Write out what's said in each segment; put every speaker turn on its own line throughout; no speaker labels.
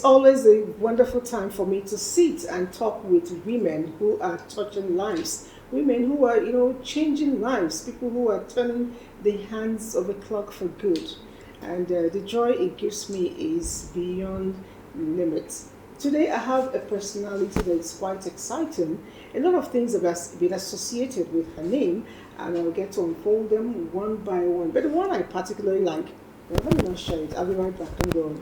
always a wonderful time for me to sit and talk with women who are touching lives, women who are, changing lives, people who are turning the hands of a clock for good. And the joy it gives me is beyond limits. Today I have a personality that is quite exciting. A lot of things have been associated with her name, and I'll get to unfold them one by one. But the one I particularly like, well, let me not share it. I'll be right back. Don't go on.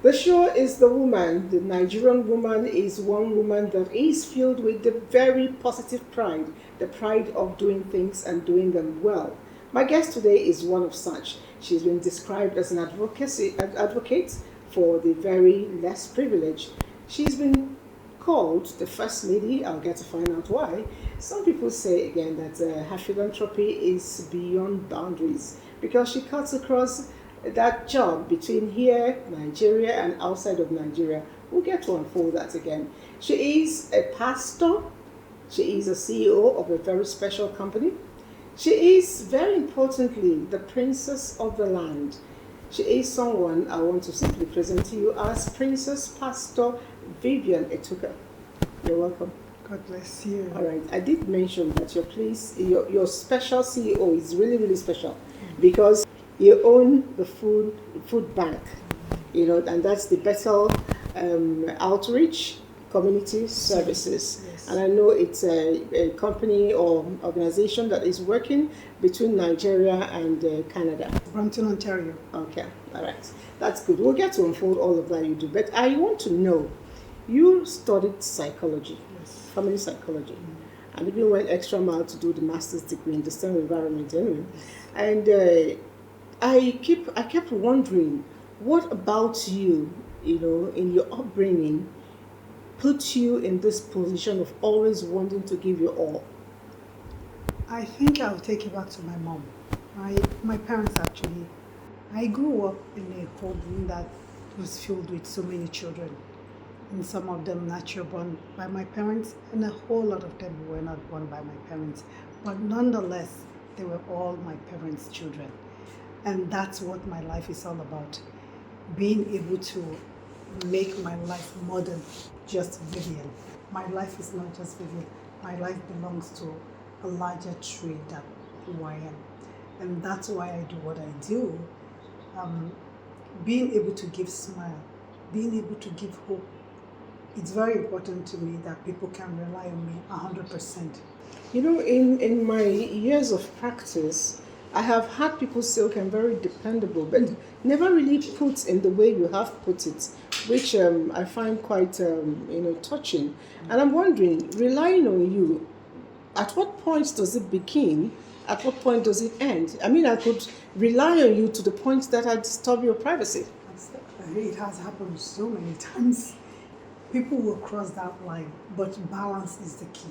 The show is The Woman. The Nigerian woman is one woman that is filled with the very positive pride, the pride of doing things and doing them well. My guest today is one of such. She's been described as an advocate for the very less privileged. She's been called the First Lady. I'll get to find out why. Some people say again that her philanthropy is beyond boundaries because she cuts across that job between here, Nigeria, and outside of Nigeria. We'll get to unfold that again. She is a pastor. She is a CEO of a very special company. She is, very importantly, the princess of the land. She is someone I want to simply present to you as Princess Pastor Vivian Etuka. You're welcome.
God bless you.
All right. I did mention that your special CEO is really, really special because you own the food bank, and that's the Bethel Outreach Community Services.
Yes.
And I know it's a company or organization that is working between Nigeria and Canada.
Brampton, Ontario.
Okay, all right. That's good. We'll get to unfold all of that you do. But I want to know, you studied psychology,
Yes.
family psychology, and even went extra mile to do the master's degree in the STEM environment anyway. And I kept wondering, what about you, in your upbringing, put you in this position of always wanting to give your all?
I think I'll take it back to my mom. My parents actually. I grew up in a home that was filled with so many children. And some of them naturally born by my parents, and a whole lot of them were not born by my parents. But nonetheless, they were all my parents' children. And that's what my life is all about. Being able to make my life more than just Vivian. My life is not just Vivian. My life belongs to a larger tree than who I am. And that's why I do what I do. Being able to give smile, being able to give hope. It's very important to me that people can rely on me 100%.
In my years of practice, I have had people say, okay, I'm very dependable, but never really put in the way you have put it, which I find quite, touching. And I'm wondering, relying on you, at what point does it begin? At what point does it end? I mean, I could rely on you to the point that I disturb your privacy.
It has happened so many times. People will cross that line, but balance is the key.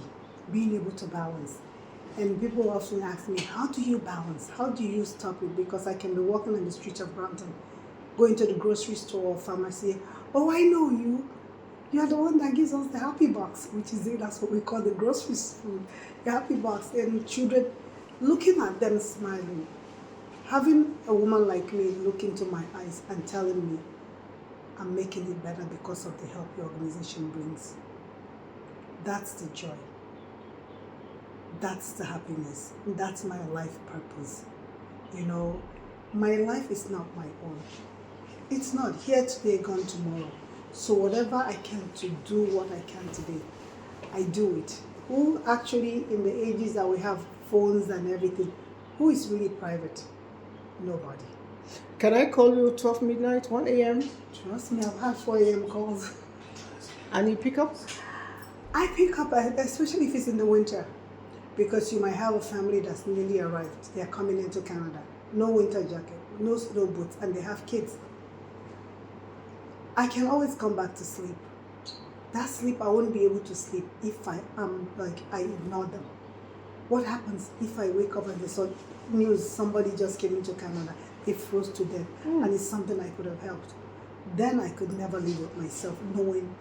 Being able to balance. And people often ask me, how do you balance? How do you stop it? Because I can be walking on the streets of Brampton, going to the grocery store or pharmacy. Oh, I know you. You're the one that gives us the happy box, that's what we call the grocery food, the happy box. And children, looking at them smiling, having a woman like me look into my eyes and telling me, I'm making it better because of the help your organization brings. That's the joy. That's the happiness. That's my life purpose. My life is not my own. It's not here today, gone tomorrow. So whatever I can to do what I can today, I do it. Who actually, in the ages that we have phones and everything, who is really private? Nobody.
Can I call you 12 midnight, 1 a.m.?
Trust me, I've had 4 a.m. calls.
And you pick up?
I pick up, especially if it's in the winter. Because you might have a family that's newly arrived. They're coming into Canada. No winter jacket, no snow boots, and they have kids. I can always come back to sleep. That sleep, I won't be able to sleep if I ignore them. What happens if I wake up and there's news, somebody just came into Canada, they froze to death, and it's something I could have helped? Then I could never live with myself, knowing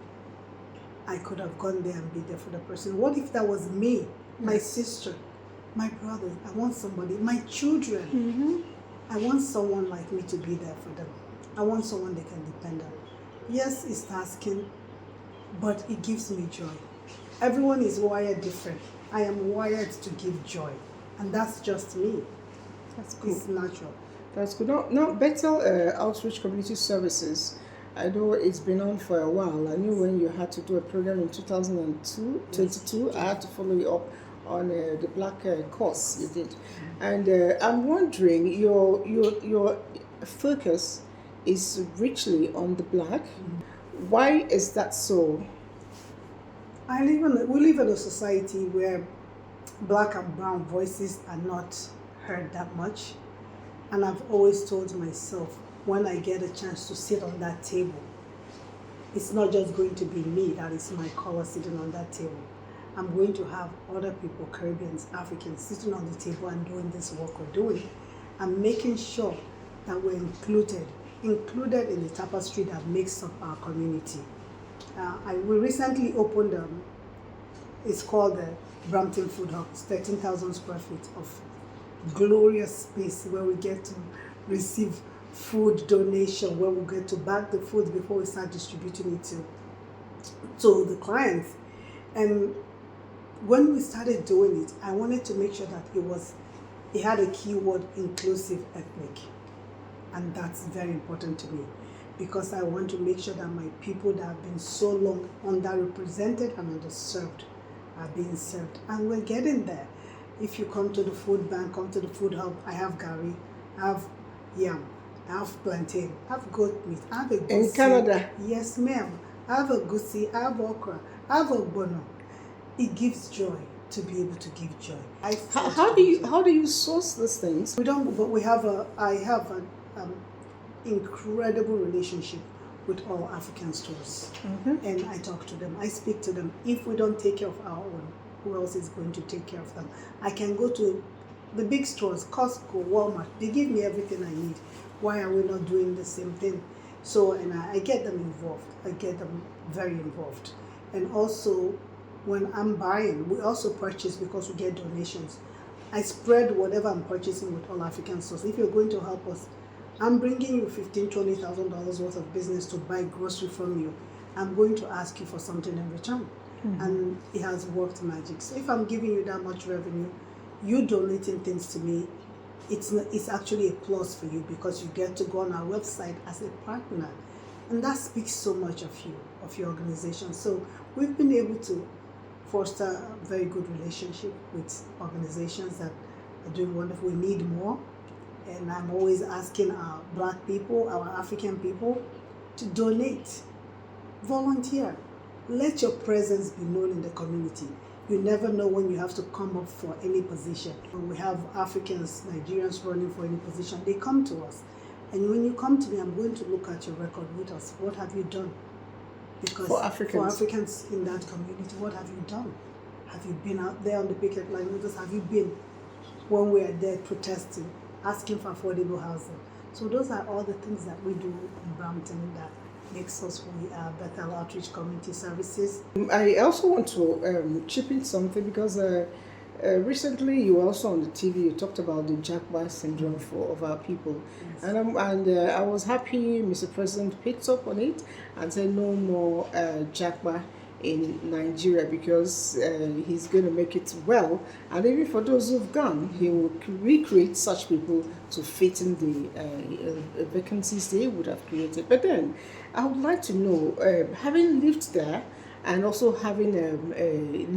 I could have gone there and be there for the person. What if that was me, my sister, my brother? I want somebody, my children. I want someone like me to be there for them. I want someone they can depend on. Yes, it's tasking, but it gives me joy. Everyone is wired different. I am wired to give joy, and that's just me.
That's cool.
It's natural.
That's good. Now Bethel Outreach Community Services, I know it's been on for a while. I knew when you had to do a program in 2002, 22, I had to follow you up on the black course you did. And I'm wondering, your focus is richly on the black. Why is that so?
We live in a society where black and brown voices are not heard that much. And I've always told myself, when I get a chance to sit on that table, it's not just going to be me that is my color sitting on that table. I'm going to have other people, Caribbeans, Africans, sitting on the table and doing this work we're doing. I'm making sure that we're included in the tapestry that makes up our community. We recently opened, it's called the Brampton Food Hub. It's 13,000 square feet of glorious space where we get to receive food donation, where we get to bag the food before we start distributing it to the clients. And when we started doing it, I wanted to make sure that it had a keyword, inclusive ethnic. And that's very important to me, because I want to make sure that my people that have been so long underrepresented and underserved are being served. And we're getting there. If you come to the food bank, come to the food hub, I have gari, I have yam, I have plantain, I have goat meat, I have a goosey.
In Canada?
Yes, ma'am. I have a goosey, I have okra, I have a bono. It gives joy to be able to give joy.
How do you source these things?
We don't, but I have an incredible relationship with all African stores. And I talk to them, I speak to them. If we don't take care of our own, who else is going to take care of them? I can go to the big stores, Costco, Walmart. They give me everything I need. Why are we not doing the same thing? So, and I get them involved. I get them very involved. And also, when I'm buying, we also purchase because we get donations. I spread whatever I'm purchasing with all African stores. If you're going to help us, I'm bringing you $15,000, $20,000 worth of business to buy grocery from you. I'm going to ask you for something in return. And it has worked magic. So if I'm giving you that much revenue, you donating things to me, it's actually a plus for you, because you get to go on our website as a partner. And that speaks so much of you, of your organization. So we've been able to foster a very good relationship with organizations that are doing wonderful. We need more. And I'm always asking our black people, our African people, to donate, volunteer. Let your presence be known in the community. You never know when you have to come up for any position. When we have Africans, Nigerians running for any position, they come to us. And when you come to me, I'm going to look at your record with us. What have you done? Because
for Africans
in that community, what have you done? Have you been out there on the picket line with us? Have you been when we are there protesting, asking for affordable housing? So those are all the things that we do in Brampton that makes us who we are, Bethel Outreach Community Services.
I also want to chip in something, because recently you were also on the TV, you talked about the Jaar Syndrome of our people. Yes. And I was happy Mr. President picked up on it and said no more Jaar in Nigeria, because he's going to make it well. And even for those who've gone, he will recreate such people to fit in the vacancies they would have created. But then, I would like to know, having lived there, and also having,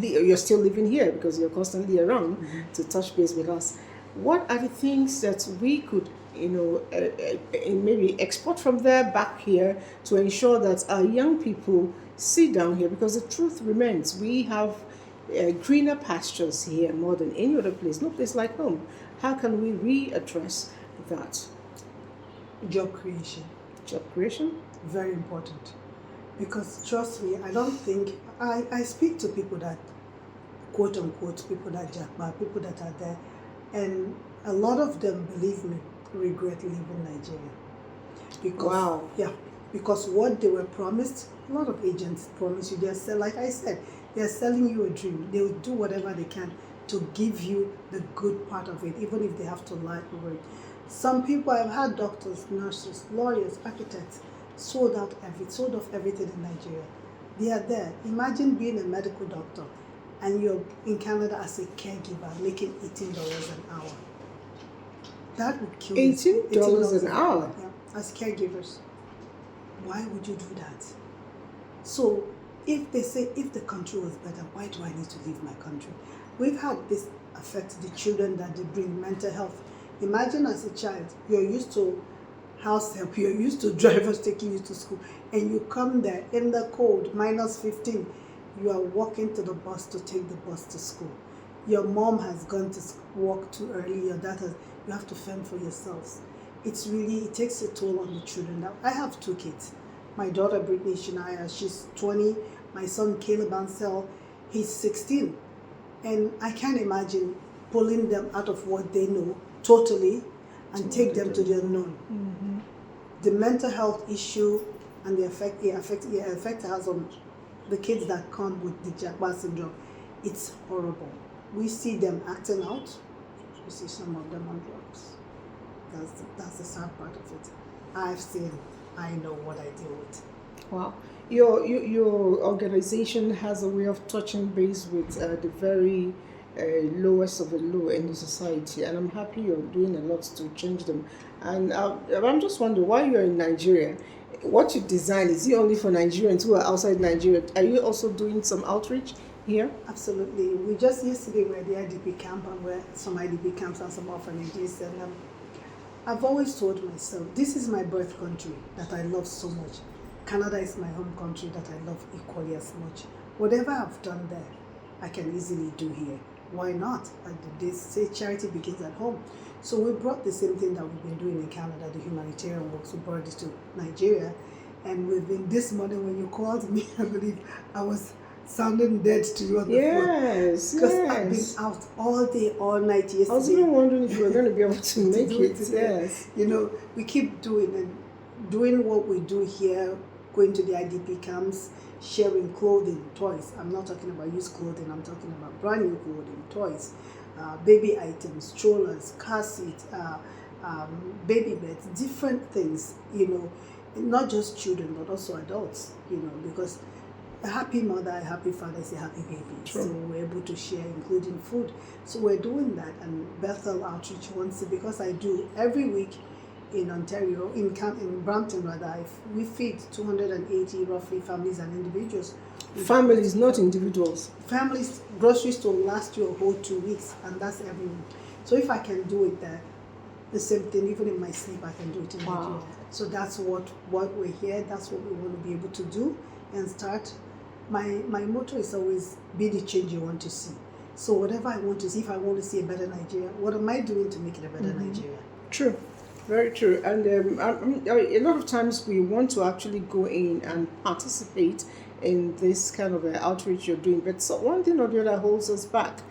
you're still living here because you're constantly around to touch base with us, what are the things that we could, maybe export from there back here to ensure that our young people sit down here? Because the truth remains, we have greener pastures here more than any other place, no place like home. How can we readdress that?
Job creation.
Job creation?
Very important. Because trust me, I don't think, I speak to people that, quote unquote, people that Jackba, people that are there, and a lot of them, believe me, regret leaving Nigeria. Because,
wow.
Yeah, because what they were promised, a lot of agents promise you, like I said, they're selling you a dream. They will do whatever they can to give you the good part of it, even if they have to lie over it. Some people, I've had doctors, nurses, lawyers, architects, sold off everything in Nigeria. They are there. Imagine being a medical doctor and you're in Canada as a caregiver making $18 an hour. That would kill you.
$18 an hour?
Yeah, as caregivers. Why would you do that? So if they say, if the country was better, why do I need to leave my country? We've had this affect the children that they bring, mental health. Imagine as a child, you're used to house help, you're used to drivers taking you to school, and you come there in the cold, minus 15, you are walking to the bus to take the bus to school. Your mom has gone to work too early, your dad has, you have to fend for yourselves. It's really, it takes a toll on the children. Now, I have 2 kids. My daughter, Brittany Shania, she's 20. My son, Caleb Ansel, he's 16. And I can't imagine pulling them out of what they know totally and take them to the unknown.
Mm-hmm.
The mental health issue and the effect it has on the kids that come with the Jaar Syndrome, it's horrible. We see them acting out. We see some of them on drugs. That's the sad part of it. I've seen, I know what I deal with.
Wow. Your organization has a way of touching base with the very lowest of the low in the society, and I'm happy you're doing a lot to change them. And I'm just wondering, why you're in Nigeria, what you design, is it only for Nigerians who are outside Nigeria? Are you also doing some outreach here?
Absolutely. We just yesterday were at the IDP camp, and we're at some IDP camps and some orphanages, and I've always told myself, this is my birth country that I love so much. Canada is my home country that I love equally as much. Whatever I've done there, I can easily do here. Why not? They say charity begins at home. So we brought the same thing that we've been doing in Canada, the humanitarian work, so brought it to Nigeria. And we've been, this morning when you called me, I believe I was sounding dead to you on the phone.
Yes,
because I've been out all day, all night yesterday.
I was even wondering if you were going to be able to make it. Yes.
You know, we keep doing what we do here, going to the IDP camps, sharing clothing, toys. I'm not talking about used clothing, I'm talking about brand new clothing, toys, baby items, strollers, car seats, baby beds, different things, you know, not just children, but also adults, you know, because a happy mother, a happy father is a happy baby.
True.
So we're able to share, including food. So we're doing that, and Bethel Outreach wants it, because I do every week in Ontario, in Brampton rather, we feed 280 roughly families and individuals.
Families, not individuals.
Families, grocery store last you a whole 2 weeks, and that's every week. So if I can do it there, the same thing, even in my sleep, I can do it in Nigeria. So that's what we're here, that's what we want to be able to do and start. My motto is always be the change you want to see. So whatever I want to see, if I want to see a better Nigeria, what am I doing to make it a better Nigeria?
True. Very true. And a lot of times we want to actually go in and participate in this kind of outreach you're doing, but so one thing or the other holds us back.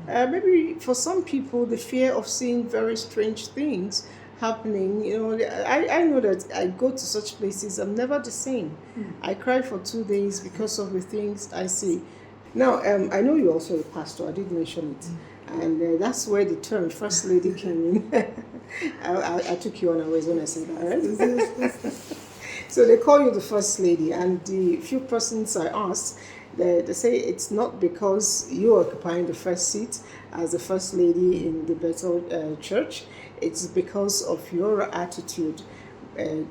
Maybe for some people, the fear of seeing very strange things happening, you know, I know that I go to such places, I'm never the same. I cry for 2 days because of the things I see. Now, I know you're also a pastor, I did mention it. And that's where the term First Lady came in. I took you unawares when I said that, right? So they call you the First Lady, and the few persons I asked, they say it's not because you're occupying the first seat as the First Lady in the Bethel Church. It's because of your attitude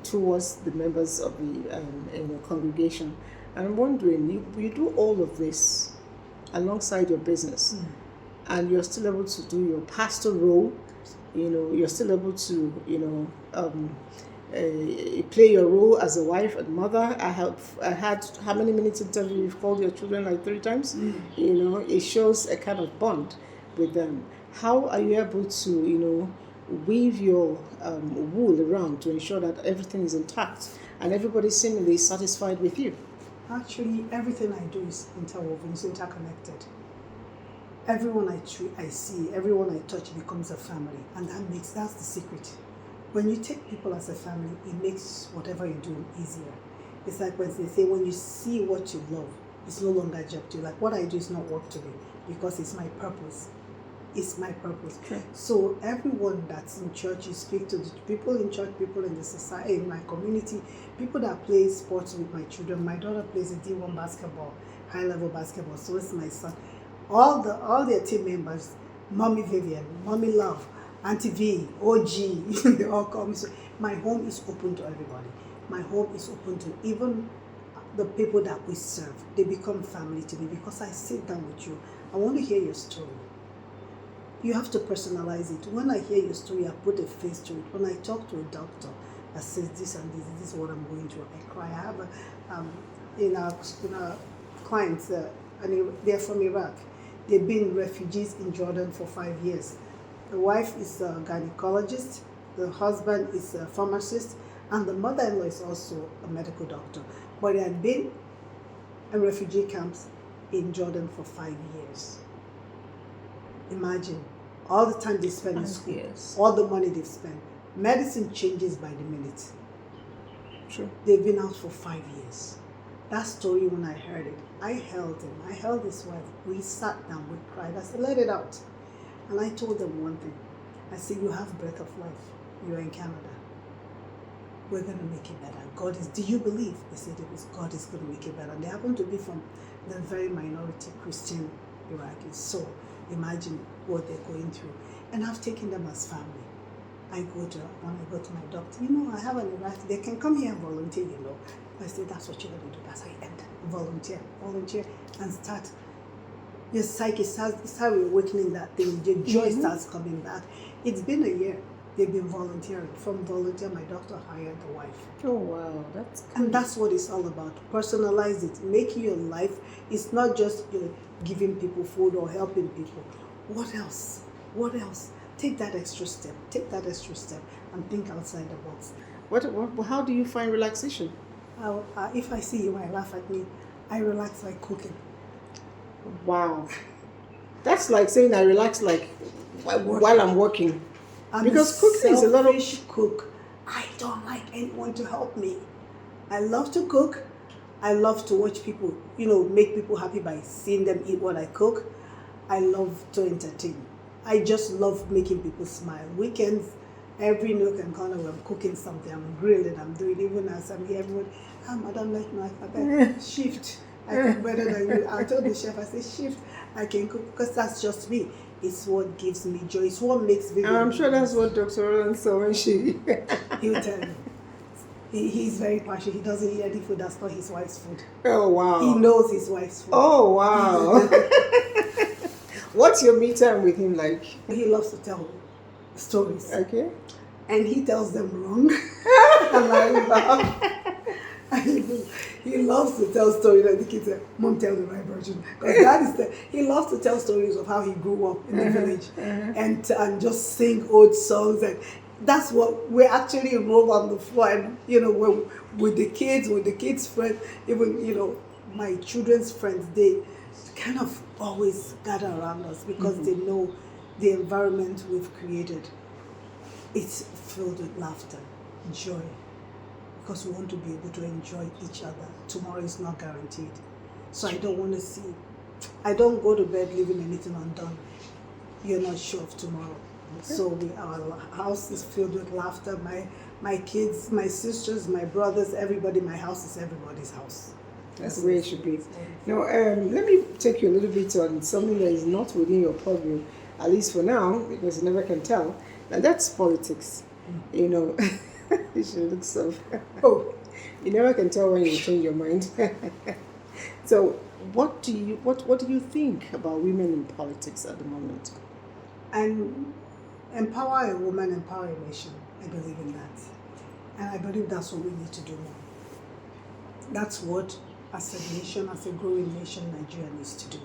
towards the members of the congregation. And I'm wondering, you do all of this alongside your business, and you're still able to do your pastor role. You know, you're still able to, you know, play your role as a wife and mother. I had how many minutes interview? You've called your children like 3 times. You know, it shows a kind of bond with them. How are you able to, you know, weave your wool around to ensure that everything is intact and everybody's seemingly satisfied with you?
Actually, everything I do is interwoven, it's interconnected. Everyone I see, everyone I touch becomes a family, and that's the secret. When you take people as a family, it makes whatever you do easier. It's like when they say, when you see what you love, it's no longer a job to you. Like what I do is not work to me, because it's my purpose. is my purpose.
Okay.
So everyone that's in church, you speak to the people in church, people in the society, in my community, people that play sports with my children. My daughter plays a D1 basketball, high level basketball. So is my son. All their team members, Mommy Vivian, Mommy Love, Auntie V, OG, they all come. So my home is open to everybody. My home is open to even the people that we serve. They become family to me because I sit down with you. I want to hear your story. You have to personalize it. When I hear your story, I put a face to it. When I talk to a doctor that says this and this is what I'm going through, I cry. I have in our clients, and they're from Iraq. They've been refugees in Jordan for 5 years. The wife is a gynecologist, the husband is a pharmacist, and the mother-in-law is also a medical doctor. But they had been in refugee camps in Jordan for 5 years. Imagine all the time they spend in school, all the money they've spent. Medicine changes by the minute.
Sure.
They've been out for 5 years. That story, when I heard it, I held him. I held his wife. We sat down, we cried. I said, let it out. And I told them one thing. I said, you have breath of life. You're in Canada. We're going to make it better. God is, do you believe? They said it was God is going to make it better. And they happen to be from the very minority Christian Iraqis. So imagine what they're going through. And I've taken them as family. When I go to my doctor, I have an Iraqi, they can come here and volunteer, I say, that's what you're going to do. That's how you enter. Volunteer, and start. Your psyche starts awakening that thing. Your joy starts coming back. It's been a year. They've been volunteering. From volunteer, my doctor hired the wife.
Oh, wow. That's good.
And that's what it's all about. Personalize it. Make your life, it's not just giving people food or helping people. What else? Take that extra step. And think outside the box.
How do you find relaxation?
If I see you, I laugh at me. I relax like cooking.
Wow. That's like saying I relax like while I'm working. Because cooking is a lot of
cook. I don't like anyone to help me. I love to cook. I love to watch people, make people happy by seeing them eat what I cook. I love to entertain. I just love making people smile. Weekends, every nook and corner where I'm cooking something, I'm grilling, I'm doing, even as I'm here, everyone, Madam, like shift. I cook better than you. I told the chef, I said, shift, I can cook, because that's just me. It's what gives me joy. It's what makes Vivian.
I'm sure that's what Dr. Roland saw when she...
He'll tell you. He's very passionate. He doesn't eat any food that's not his wife's food.
Oh, wow.
He knows his wife's food.
Oh, wow. What's your me time with him like?
He loves to tell stories.
Okay.
And he tells them wrong. And I laugh. He loves to tell stories like the kids say, Mom, tell the right version. Because he loves to tell stories of how he grew up in the village and just sing old songs. And that's what we actually roll on the floor. And, with the kids' friends, even, my children's friends, they kind of always gather around us because they know the environment we've created. It's filled with laughter, joy. Because we want to be able to enjoy each other. Tomorrow is not guaranteed. So I don't go to bed leaving anything undone. You're not sure of tomorrow. Okay. So our house is filled with laughter. My kids, my sisters, my brothers, everybody, my house is everybody's house.
That's the way it should be. Now, let me take you a little bit on something that is not within your purview, at least for now, because you never can tell. Now, that's politics. You should look so. Oh, you never can tell when you change your mind. So, what do you think about women in politics at the moment?
And empower a woman, empower a nation. I believe in that, and I believe that's what we need to do more. That's what, as a nation, as a growing nation, Nigeria needs to do.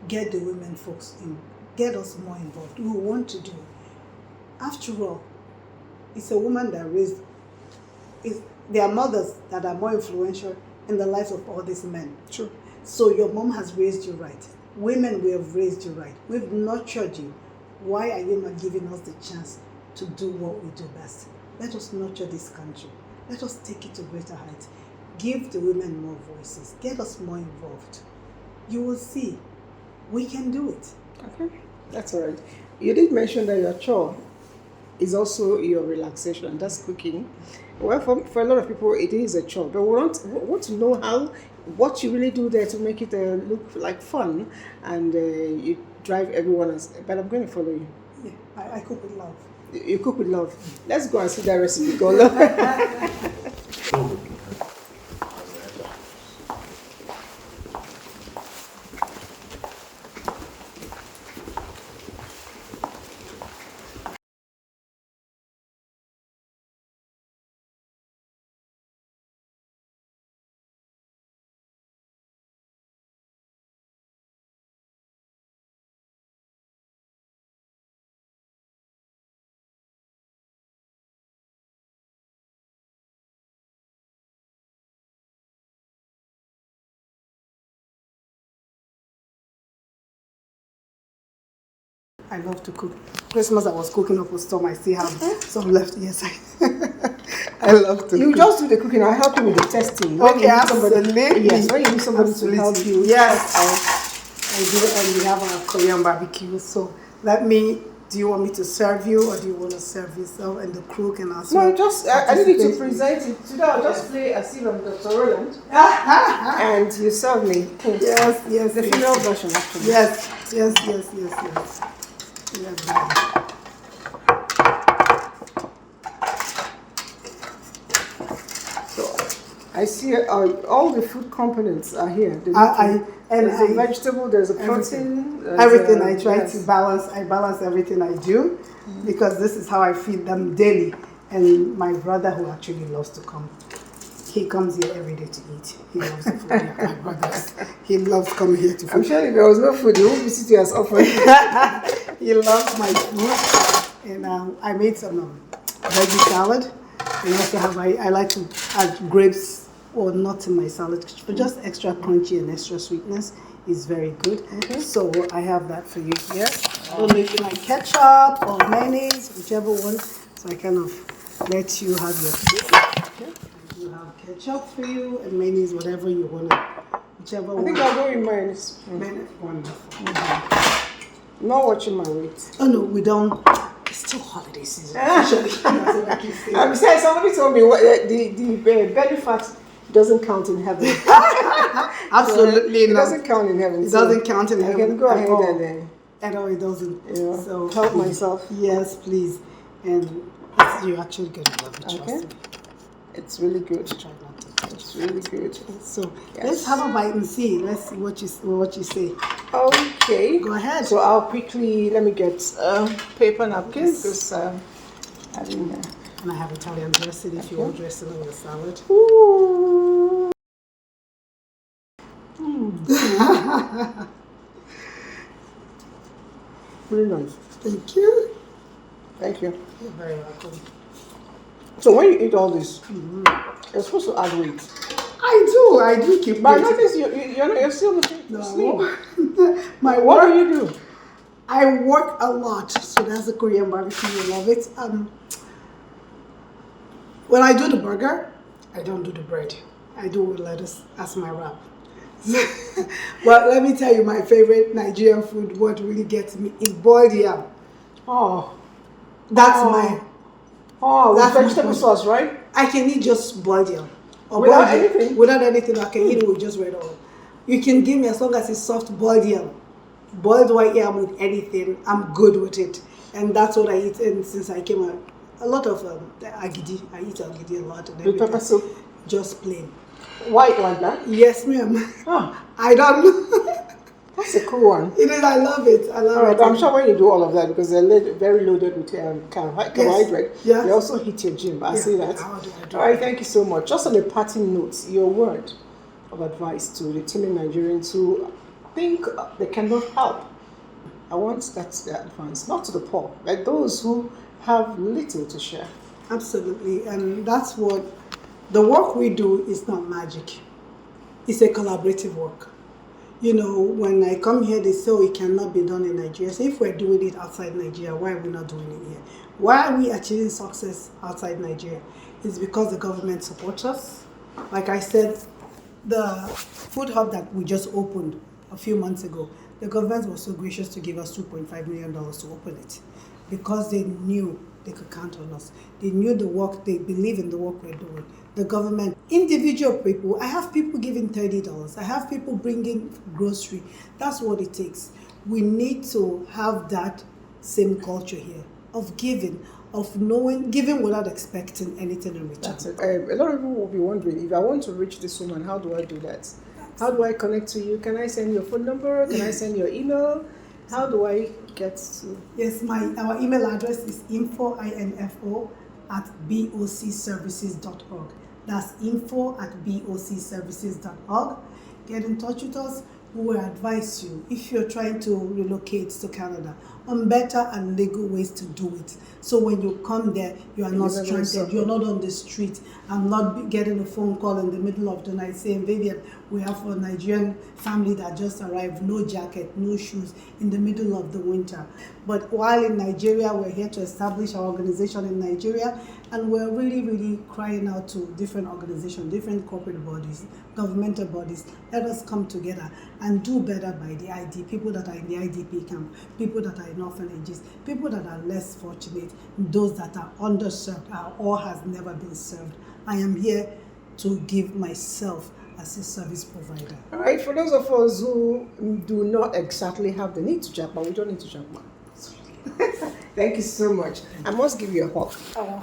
Get the women folks in, get us more involved. We want to do it. After all, it's a woman that raised, there are mothers that are more influential in the lives of all these men.
True.
So your mom has raised you right. Women, we have raised you right. We've nurtured you. Why are you not giving us the chance to do what we do best? Let us nurture this country. Let us take it to greater heights. Give the women more voices. Get us more involved. You will see. We can do it.
Okay. That's all right. You did mention that your chore is also your relaxation. That's cooking. Well, for a lot of people, it is a chore. But we want to know what you really do there to make it look like fun and you drive everyone else. But I'm going to follow you.
Yeah, I cook with love.
You cook with love. Let's go and see that recipe. Go, love.
I love to cook. Christmas I was cooking up a storm. I still have some left. Yes, I love to
You
cook.
just do the cooking. I'll help you with the testing.
Okay, absolutely.
Yes, when you need somebody to help you.
Yes, I do, and we have our Korean barbecue. So do you want me to serve you, or do you want to serve yourself and the crew can also?
No, I need you to present it. Today I'll just play a scene of Dr. Roland and you serve me.
Yes, yes,
The
yes.
female version, actually.
Yes.
So I see all the food components are here. There's a vegetable, there's a protein.
Everything I try to balance. I balance everything I do because this is how I feed them daily. And my brother, who actually loves to come, he comes here every day to eat. He loves the food. My brother, he loves coming here to food.
I'm sure if there was no food, he won't visit you as often.
He loves my food. And I made some veggie salad. And also I like to add grapes or nuts in my salad for just extra crunchy and extra sweetness. Is very good. So I have that for you here. Don't know if you like ketchup or mayonnaise, whichever one. So I kind of let you have your pick. Okay. I do have ketchup for you and mayonnaise, whatever you want to, whichever one.
I think I'll go with mayonnaise.
Mayonnaise, wonderful.
Not watching my weight.
Oh no, we don't. It's still holiday season. Officially. That's what I keep saying.
Besides, somebody told me the belly fat doesn't count in heaven.
Absolutely
It
not.
doesn't count in heaven.
It doesn't count in
I
heaven.
can go
at
ahead
all.
and
I know it doesn't. So
help myself.
Yes, please. And you're actually gonna love it. Trust me.
It's really good.
Try not to.
It's really good.
So let's have a bite and see. Let's see what you say.
Okay.
Go ahead.
So I'll quickly let me get paper napkin because I didn't.
And I have Italian dressing if you want dressing on the salad.
Ooh. Really nice.
Thank you.
Thank you.
You're very welcome.
So when you eat all this, you're supposed to add weight.
I do keep.
But I notice you're still the same.
My
What
work.
do you do?
I work a lot, so that's a Korean barbecue. I love it. When I do the burger, I don't do the bread. I do with lettuce as my wrap. But let me tell you, my favorite Nigerian food, what really gets me, is boiled yam.
Oh.
That's
with
my
vegetable
food.
sauce, right?
I can eat just boiled yam. Or
Without
boiled yam.
anything?
Without anything, I can eat it with just red oil. You can give me as long as it's soft boiled yam. Boiled white yam with anything, I'm good with it. And that's what I eat. And since I came out, a lot of agidi, I eat agidi a lot. And
With pepper soup?
Just plain.
White like that?
Yes, ma'am.
Oh,
I don't know.
that's a cool one.
It is, I love it. I love
All right,
it.
but I'm sure when you do all of that, because they're very loaded with carbohydrate,
Yes.
they also hit your gym. I see that.
I do.
All right, thank you so much. Just on a parting note, your word of advice to the timid Nigerians who think they cannot help. I want that advice, not to the poor, like those who have little to share.
Absolutely. And that's what the work we do is not magic. It's a collaborative work. You know, when I come here, they say, oh, it cannot be done in Nigeria. So if we're doing it outside Nigeria, why are we not doing it here? Why are we achieving success outside Nigeria? It's because the government supports us. Like I said, the food hub that we just opened a few months ago, The government was so gracious to give us $2.5 million to open it because they knew they could count on us. They knew the work, they believe in the work we're doing. The government, individual people, I have people giving $30. I have people bringing grocery. That's what it takes. We need to have that same culture here of giving, of knowing, giving without expecting anything in return.
That's it. A lot of people will be wondering, if I want to reach this woman, how do I do that? How do I connect to you? Can I send your phone number? Can I send your email? How do I get to?
Yes, our email address is info@bocservices.org. That's info@bocservices.org. Get in touch with us. We will advise you if you're trying to relocate to Canada on better and legal ways to do it. So when you come there, you are not stranded. You're not on the street and not getting a phone call in the middle of the night saying, Vivian, we have a Nigerian family that just arrived, no jacket, no shoes, in the middle of the winter. But while in Nigeria, we're here to establish our organization in Nigeria, and we're really, really crying out to different organizations, different corporate bodies, governmental bodies. Let us come together and do better by the people that are in the IDP camp, people that are in orphanages, people that are less fortunate, those that are underserved or has never been served. I am here to give myself as a service provider.
All right, for those of us who do not exactly have the need to jump, but we don't need to jump, man. Thank you so much. I must give you a hug.
Oh,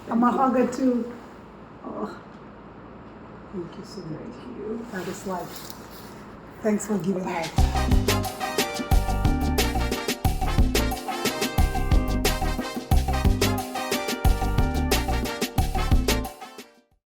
I'm a hugger too. Oh.
Thank you so much.
That is life. Thanks for giving life.